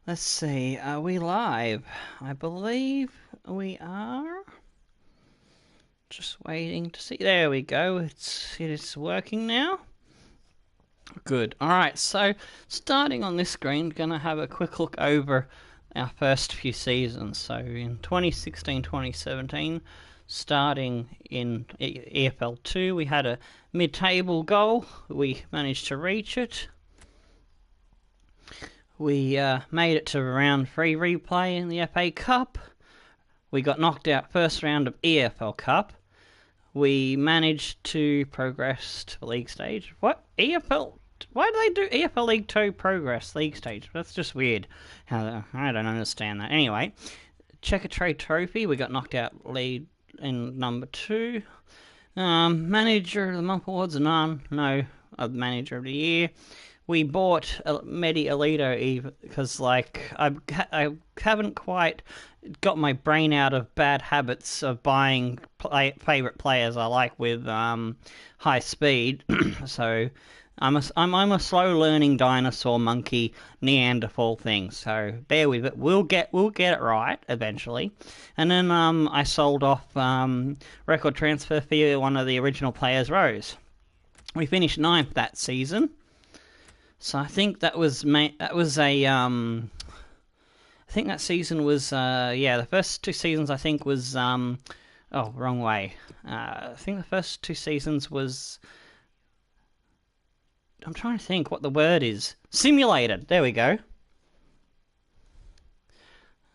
Let's see, are we live? I believe we are. Just waiting to see. There we go. It is working now. Good. Alright, so starting on this screen, gonna have a quick look over our first few seasons. So in 2016-2017, starting in EFL 2, we had a mid-table goal. We managed to reach it. We made it to round 3 replay in the FA Cup. We got knocked out first round of EFL Cup. We managed to progress to the league stage. What? EFL? Why do they do EFL League 2 progress league stage? That's just weird. I don't understand that. Anyway, Checker Trade Trophy. We got knocked out lead in number 2. Manager of the Month awards, none. No, Manager of the Year. We bought Medi Alito because, I haven't quite got my brain out of bad habits of buying favourite players I like with high speed. So I'm a slow learning dinosaur, monkey, Neanderthal thing. So bear with it. We'll get it right eventually. And then I sold off record transfer fee one of the original players, Rose. We finished 9th that season. So I think that was I think that season was the first 2 seasons I think was wrong way. I think the first 2 seasons was, I'm trying to think what the word is. Simulated. There we go.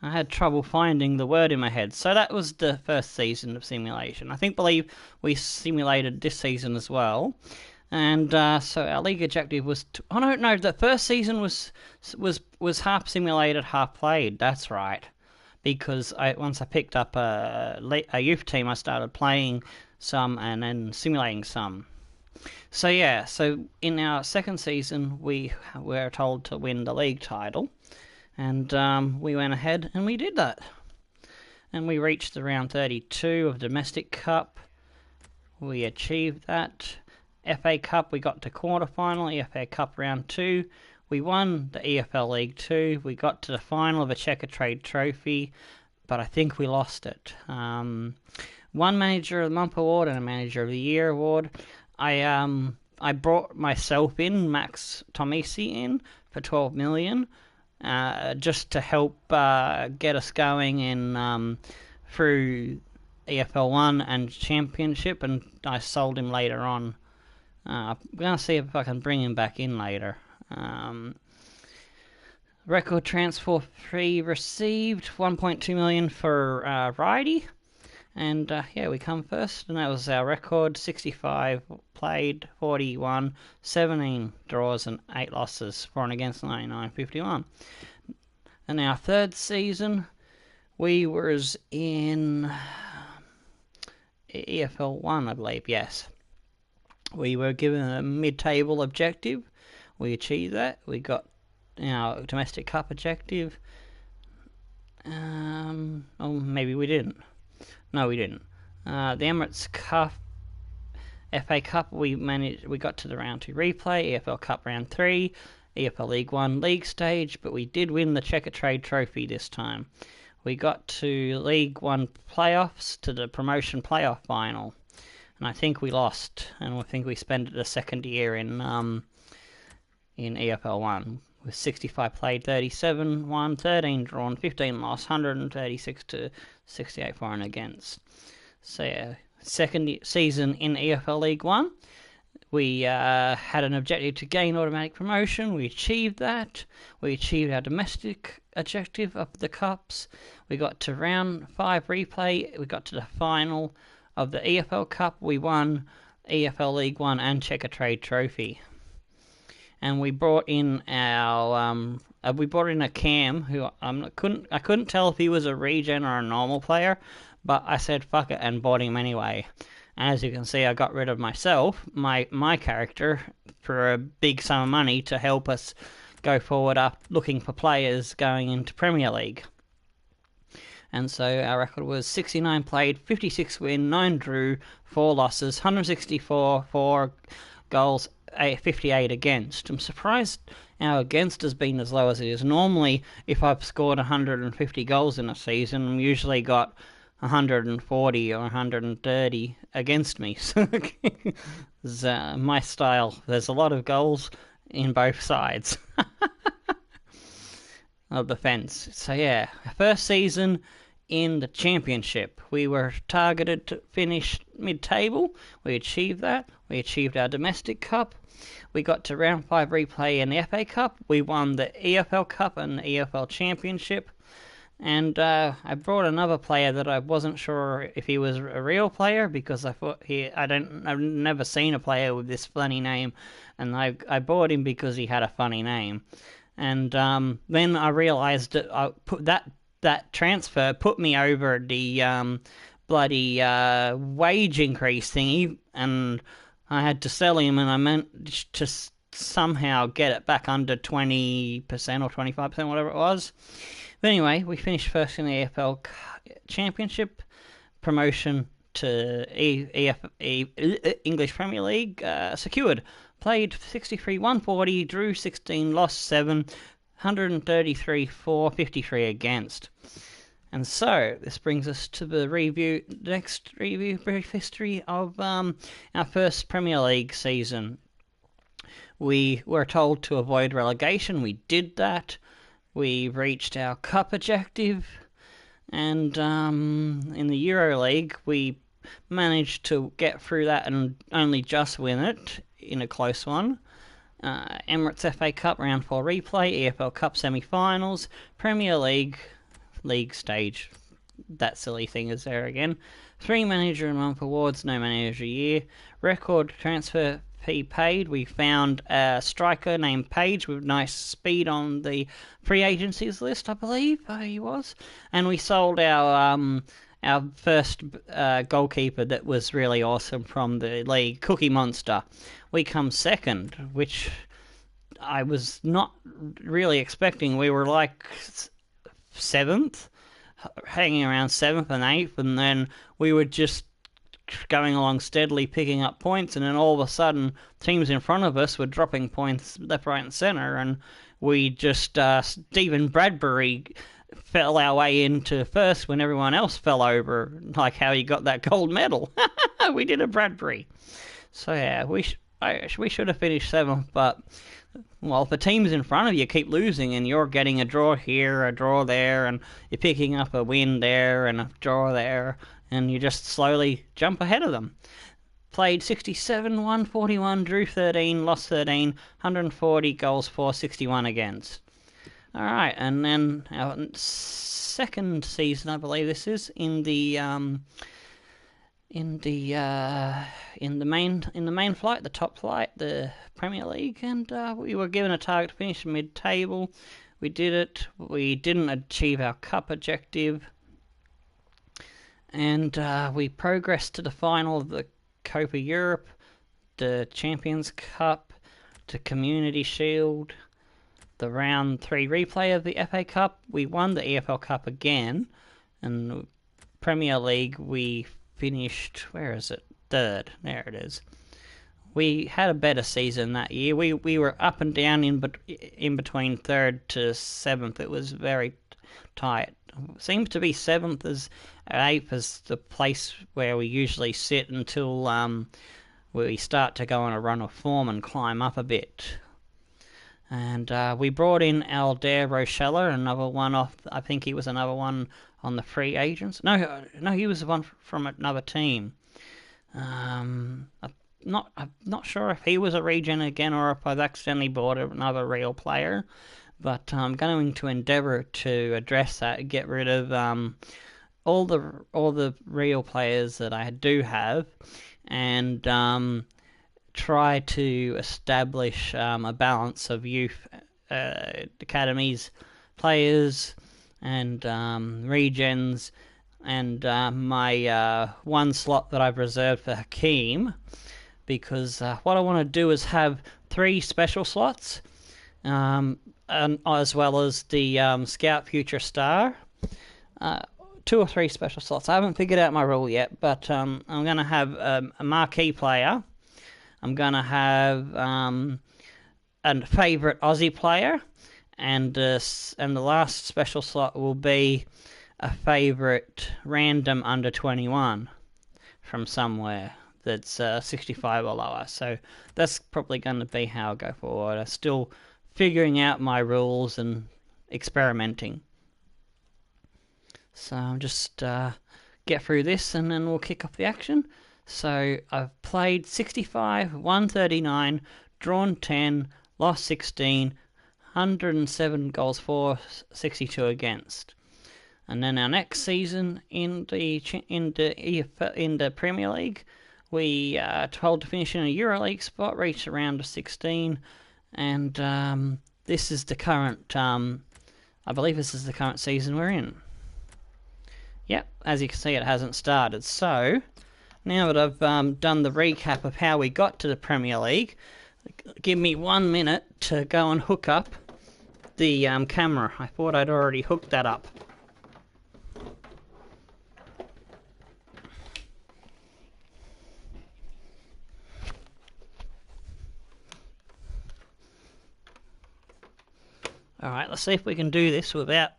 I had trouble finding the word in my head. So that was the first season of simulation. Believe we simulated this season as well. And so our league objective was no, the first season was half simulated, half played. That's right, because once I picked up a youth team, I started playing some and then simulating some. So yeah, so in our second season, we were told to win the league title, and we went ahead and we did that, and we reached the round 32 of Domestic Cup. We achieved that. FA Cup, we got to quarter-final. FA Cup round 2, we won the EFL League 2. We got to the final of a Checker Trade Trophy, but I think we lost it. One Manager of the Month award and a Manager of the Year award. I brought myself in, Max Tomisi in, for 12 million, just to help get us going in through EFL 1 and Championship, and I sold him later on. I'm going to see if I can bring him back in later. Record transfer fee received, 1.2 million for Righty. And we come first, and that was our record. 65 played, 41, 17 draws and 8 losses, for and against 99.51. And our third season, we was in EFL 1, I believe, yes. We were given a mid-table objective. We achieved that. We got our Domestic Cup objective. Maybe we didn't. No, we didn't. The Emirates Cup, FA Cup, we got to the round 2 replay. EFL Cup round 3, EFL League 1 league stage, but we did win the Checker Trade Trophy this time. We got to League 1 playoffs, to the promotion playoff final. And I think we lost, and I think we spent the second year in EFL 1 with 65 played, 37 won, 13 drawn, 15 lost, 136 to 68 for and against. So yeah, second season in EFL League 1. We had an objective to gain automatic promotion. We achieved that. We achieved our domestic objective of the cups. We got to round 5 replay. We got to the final of the EFL Cup. We won EFL League 1 and Checker Trade Trophy. And we brought in a Cam who I couldn't tell if he was a regen or a normal player, but I said fuck it and bought him anyway. And as you can see, I got rid of my character, for a big sum of money to help us go forward up looking for players going into Premier League. And so our record was 69 played, 56 win, 9 drew, 4 losses, 164, 4 goals, 58 against. I'm surprised our against has been as low as it is. Normally, if I've scored 150 goals in a season, I've usually got 140 or 130 against me. So it's, my style. There's a lot of goals in both sides of the fence. So yeah, first season in the championship. We were targeted to finish mid-table. We achieved that. We achieved our domestic cup. We got to round 5 replay in the FA Cup. We won the EFL Cup and the EFL Championship. And I brought another player that I wasn't sure if he was a real player, because I thought I've never seen a player with this funny name, and I bought him because he had a funny name. And then I realised that that transfer put me over the bloody wage increase thingy, and I had to sell him, and I meant to somehow get it back under 20% or 25%, whatever it was. But anyway, we finished first in the AFL Championship, promotion to English Premier League secured. Played 63, 140, drew 16, lost 7, 133 for, 53 against. And so, this brings us to the next review, brief history of our first Premier League season. We were told to avoid relegation. We did that. We reached our cup objective. And in the EuroLeague, we managed to get through that and only just win it in a close one. Emirates FA Cup round 4 replay, EFL Cup semi-finals, Premier League stage. That silly thing is there again. 3 manager and month awards, no manager year. Record transfer fee paid. We found a striker named Page with nice speed on the free agencies list, I believe he was. And we sold our first goalkeeper that was really awesome from the league, Cookie Monster. We come second, which I was not really expecting. We were like 7th, hanging around 7th and 8th, and then we were just going along steadily, picking up points, and then all of a sudden, teams in front of us were dropping points left, right, and centre, and we just, Stephen Bradbury fell our way into first when everyone else fell over, like how he got that gold medal. We did a Bradbury. So yeah, we should have finished 7th, but well, if the teams in front of you keep losing and you're getting a draw here, a draw there, and you're picking up a win there and a draw there, and you just slowly jump ahead of them. Played 67, 141, drew 13, lost 13, 140 goals for, 61 against. Alright, and then our second season, I believe this is, in the main flight, the top flight, the Premier League, and we were given a target to finish mid-table. We did it. We didn't achieve our cup objective, and we progressed to the final of the Copa Europe, the Champions Cup, the Community Shield, the round 3 replay of the FA Cup. We won the EFL Cup again, and Premier League we finished, where is it? 3rd. There it is. We had a better season that year. We were up and down in between 3rd to 7th. It was very tight. It seems to be 7th as 8th as the place where we usually sit until we start to go on a run of form and climb up a bit. And we brought in Aldair Rochella, another one off. I think he was another one on the free agents. No, he was the one from another team. I'm not sure if he was a regen again or if I've accidentally bought another real player. But I'm going to endeavour to address that and get rid of all the real players that I do have, and try to establish a balance of youth academies players and regens, and my one slot that I've reserved for Hakeem, because what I want to do is have 3 special slots, and as well as the Scout Future Star. 2 or 3 special slots. I haven't figured out my rule yet, but I'm going to have a marquee player, I'm gonna have a favourite Aussie player, and the last special slot will be a favourite random under 21 from somewhere that's 65 or lower. So that's probably going to be how I go forward. I'm still figuring out my rules and experimenting. So I'm just get through this and then we'll kick off the action. So I've played 65, 139, drawn 10, lost 16, 107 goals for, 62 against. And then our next season in the Premier League, we are told to finish in a EuroLeague spot, reach a round of 16, and this is the current. I believe this is the current season we're in. Yep, as you can see, it hasn't started. So now that I've done the recap of how we got to the Premier League, give me 1 minute to go and hook up the camera. I thought I'd already hooked that up. Alright, let's see if we can do this without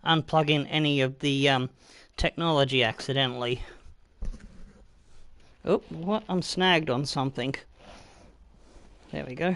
unplugging any of the technology accidentally. Oh, what? I'm snagged on something. There we go.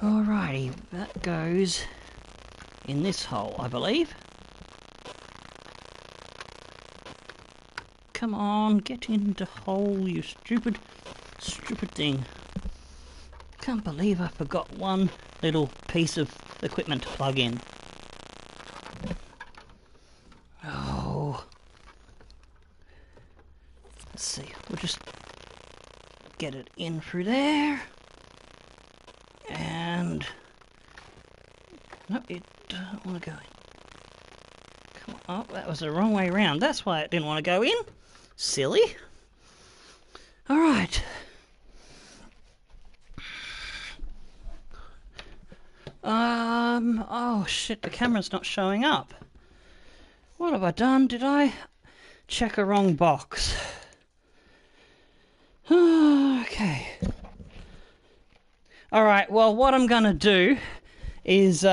Alrighty, that goes in this hole, I believe. Come on, get into hole, you stupid thing. Can't believe I forgot one little piece of equipment to plug in. Oh. Let's see, we'll just get it in through there. And no, it doesn't want to go in. Come on. Oh, that was the wrong way around. That's why it didn't want to go in. Silly. Alright. Oh shit, the camera's not showing up. What have I done? Did I check a wrong box? Okay. Alright, well, what I'm gonna do is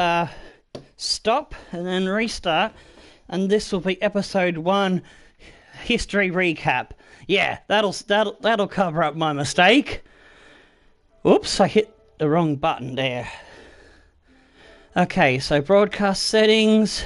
stop and then restart, and this will be episode 1 history recap. Yeah, that'll cover up my mistake. Oops, I hit the wrong button there. Okay, so broadcast settings.